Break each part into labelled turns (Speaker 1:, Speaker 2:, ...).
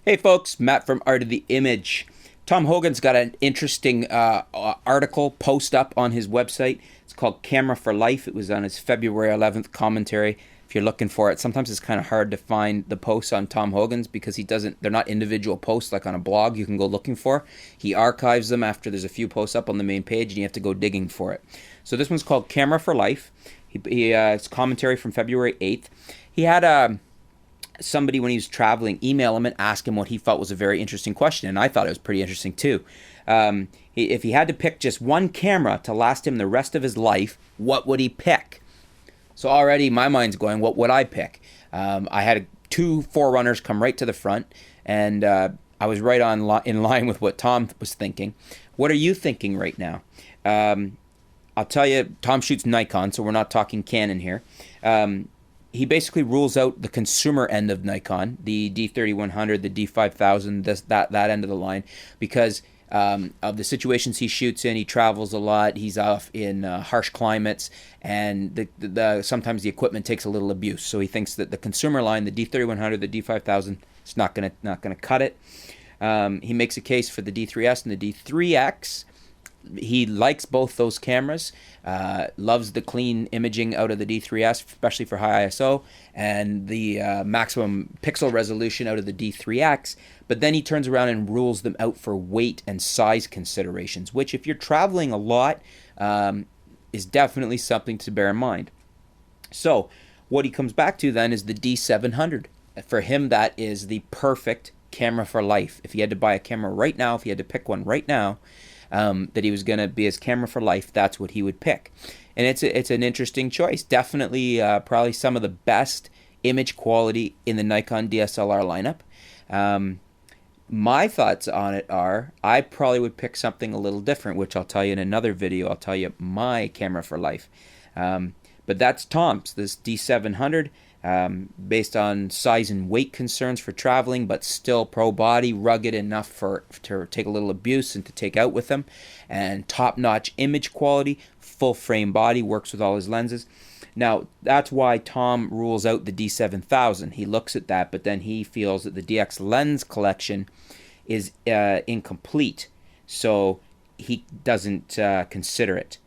Speaker 1: Hey folks, Matt from Art of the Image. Tom Hogan's got an interesting article post up on his website. It's called Camera for Life. It was on his February 11th commentary. If you're looking for it, sometimes it's kind of hard to find the posts on Tom Hogan's because they're not individual posts like on a blog you can go looking for. He archives them after there's a few posts up on the main page and you have to go digging for it. So this one's called Camera for Life. It's commentary from February 8th. He had somebody, when he was traveling, email him and ask him what he felt was a very interesting question, and I thought it was pretty interesting too. If he had to pick just one camera to last him the rest of his life, what would he pick? So already my mind's going, what would I pick? I had two Forerunners come right to the front, and I was right in line with what Tom was thinking. What are you thinking right now? I'll tell you, Tom shoots Nikon, so we're not talking Canon here. He basically rules out the consumer end of Nikon, the D3100, the D5000, that end of the line, because of the situations he shoots in. He travels a lot. He's off in harsh climates, and sometimes the equipment takes a little abuse. So he thinks that the consumer line, the D3100, the D5000, is not gonna cut it. He makes a case for the D3s and the D3x. He likes both those cameras, loves the clean imaging out of the D3s, especially for high ISO, and the maximum pixel resolution out of the D3x, but then he turns around and rules them out for weight and size considerations, which if you're traveling a lot, is definitely something to bear in mind. So what he comes back to then is the D700. For him, that is the perfect camera for life. If he had to buy a camera right now, if he had to pick one right now, that he was going to be his camera for life, that's what he would pick. And it's an interesting choice. Definitely probably some of the best image quality in the Nikon DSLR lineup. My thoughts on it are, I probably would pick something a little different, which I'll tell you in another video. I'll tell you my camera for life. But that's Tom's, this D700. Based on size and weight concerns for traveling, but still pro body, rugged enough to take a little abuse and to take out with them, and top-notch image quality, full frame body, works with all his lenses. Now that's why Tom rules out the D7000. He looks at that, but then he feels that the DX lens collection is incomplete, so he doesn't consider it.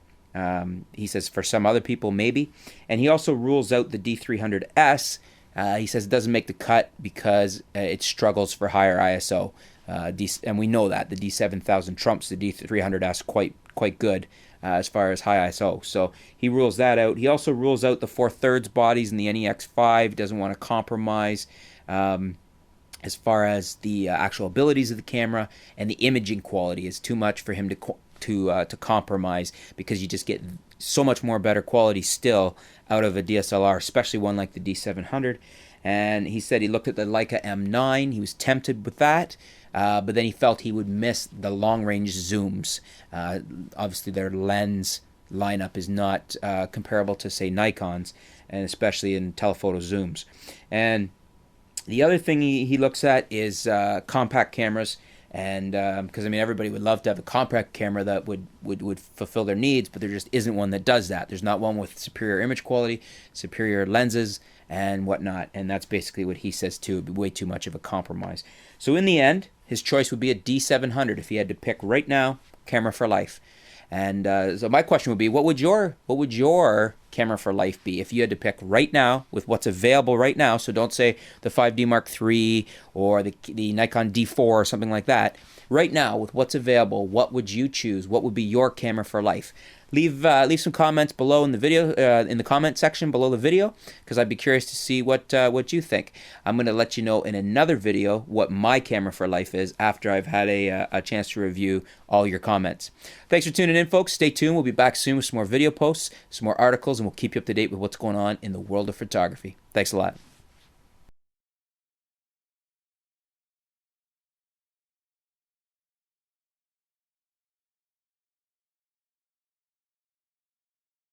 Speaker 1: He says for some other people maybe, and he also rules out the D300s. He says it doesn't make the cut because it struggles for higher ISO, and we know that the D7000 trumps the D300s quite good as far as high ISO. So he rules that out. He also rules out the 4/3 bodies in the NEX5. Doesn't want to compromise as far as the actual abilities of the camera, and the imaging quality is too much for him to compromise, because you just get so much more better quality still out of a DSLR, especially one like the D700. And he said he looked at the Leica M9. He was tempted with that, but then he felt he would miss the long-range zooms. Obviously, their lens lineup is not comparable to, say, Nikon's, and especially in telephoto zooms. And the other thing he looks at is compact cameras. And because I mean, everybody would love to have a compact camera that would fulfill their needs, but there just isn't one that does that. There's not one with superior image quality, superior lenses, and whatnot. And that's basically what he says too. It'd be way too much of a compromise. So in the end, his choice would be a D700 if he had to pick right now, camera for life. And so my question would be, what would your camera for life be if you had to pick right now with what's available right now? So don't say the 5D Mark III or the Nikon D4 or something like that. Right now, with what's available, what would you choose? What would be your camera for life? Leave some comments below in the video, in the comment section below the video, because I'd be curious to see what you think. I'm going to let you know in another video what my camera for life is after I've had a chance to review all your comments. Thanks for tuning in, folks. Stay tuned. We'll be back soon with some more video posts, some more articles, and we'll keep you up to date with what's going on in the world of photography. Thanks a lot.